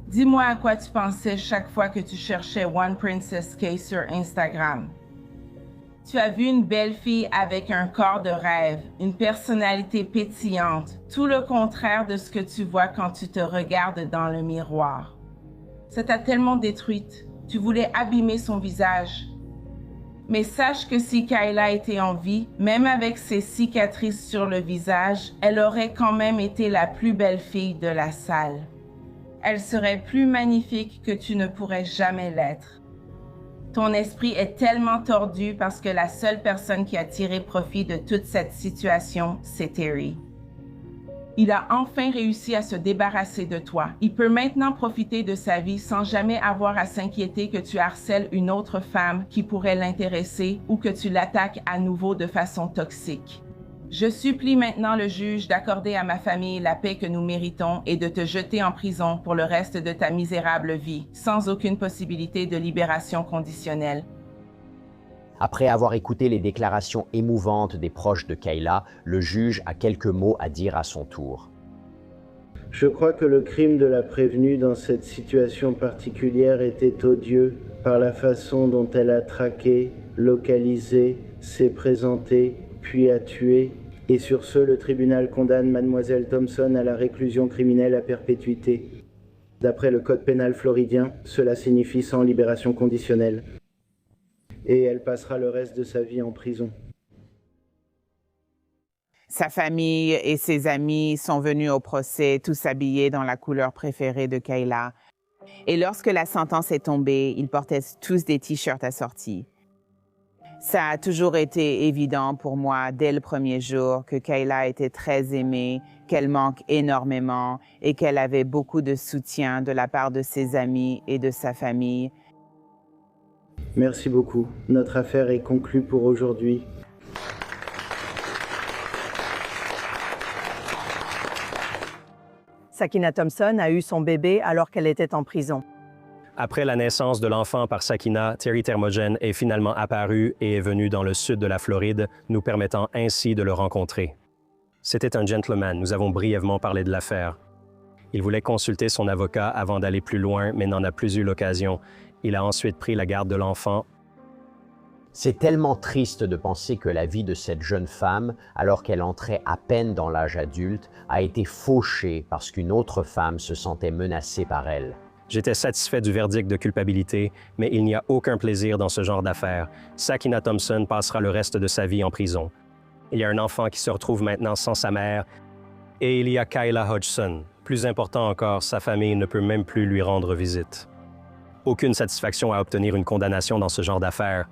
Dis-moi à quoi tu pensais chaque fois que tu cherchais One Princess K sur Instagram. Tu as vu une belle fille avec un corps de rêve, une personnalité pétillante, tout le contraire de ce que tu vois quand tu te regardes dans le miroir. Ça t'a tellement détruite. Tu voulais abîmer son visage. Mais sache que si Kayla était en vie, même avec ses cicatrices sur le visage, elle aurait quand même été la plus belle fille de la salle. Elle serait plus magnifique que tu ne pourrais jamais l'être. Ton esprit est tellement tordu parce que la seule personne qui a tiré profit de toute cette situation, c'est Terry. Il a enfin réussi à se débarrasser de toi. Il peut maintenant profiter de sa vie sans jamais avoir à s'inquiéter que tu harcèles une autre femme qui pourrait l'intéresser ou que tu l'attaques à nouveau de façon toxique. Je supplie maintenant le juge d'accorder à ma famille la paix que nous méritons et de te jeter en prison pour le reste de ta misérable vie, sans aucune possibilité de libération conditionnelle. Après avoir écouté les déclarations émouvantes des proches de Kayla, le juge a quelques mots à dire à son tour. Je crois que le crime de la prévenue dans cette situation particulière était odieux par la façon dont elle a traqué, localisé, s'est présentée, puis a tué. Et sur ce, le tribunal condamne Mademoiselle Thompson à la réclusion criminelle à perpétuité. D'après le code pénal floridien, cela signifie sans libération conditionnelle. Et elle passera le reste de sa vie en prison. Sa famille et ses amis sont venus au procès tous habillés dans la couleur préférée de Kayla. Et lorsque la sentence est tombée, ils portaient tous des t-shirts assortis. Ça a toujours été évident pour moi dès le premier jour que Kayla était très aimée, qu'elle manque énormément et qu'elle avait beaucoup de soutien de la part de ses amis et de sa famille. Merci beaucoup. Notre affaire est conclue pour aujourd'hui. Sakina Thompson a eu son bébé alors qu'elle était en prison. Après la naissance de l'enfant par Sakina, Terry Thermogen est finalement apparu et est venu dans le sud de la Floride, nous permettant ainsi de le rencontrer. C'était un gentleman, nous avons brièvement parlé de l'affaire. Il voulait consulter son avocat avant d'aller plus loin, mais n'en a plus eu l'occasion. Il a ensuite pris la garde de l'enfant. C'est tellement triste de penser que la vie de cette jeune femme, alors qu'elle entrait à peine dans l'âge adulte, a été fauchée parce qu'une autre femme se sentait menacée par elle. J'étais satisfait du verdict de culpabilité, mais il n'y a aucun plaisir dans ce genre d'affaires. Sakina Thompson passera le reste de sa vie en prison. Il y a un enfant qui se retrouve maintenant sans sa mère, et il y a Kayla Hodgson. Plus important encore, sa famille ne peut même plus lui rendre visite. Aucune satisfaction à obtenir une condamnation dans ce genre d'affaires.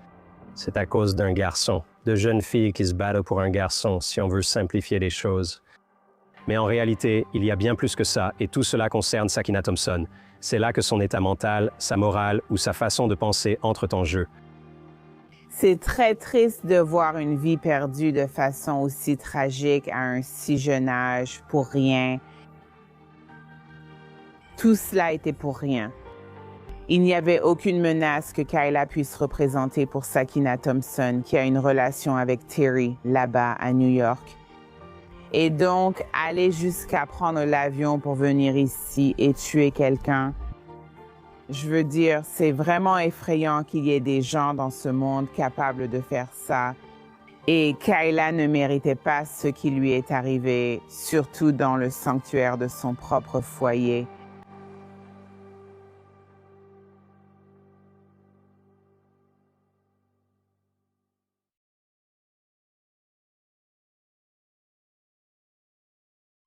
C'est à cause d'un garçon, de jeunes filles qui se battent pour un garçon, si on veut simplifier les choses. Mais en réalité, il y a bien plus que ça, et tout cela concerne Sakina Thompson. C'est là que son état mental, sa morale ou sa façon de penser entrent en jeu. C'est très triste de voir une vie perdue de façon aussi tragique à un si jeune âge, pour rien. Tout cela était pour rien. Il n'y avait aucune menace que Kayla puisse représenter pour Sakina Thompson, qui a une relation avec Terry, là-bas à New York. Et donc, aller jusqu'à prendre l'avion pour venir ici et tuer quelqu'un, je veux dire, c'est vraiment effrayant qu'il y ait des gens dans ce monde capables de faire ça. Et Kayla ne méritait pas ce qui lui est arrivé, surtout dans le sanctuaire de son propre foyer.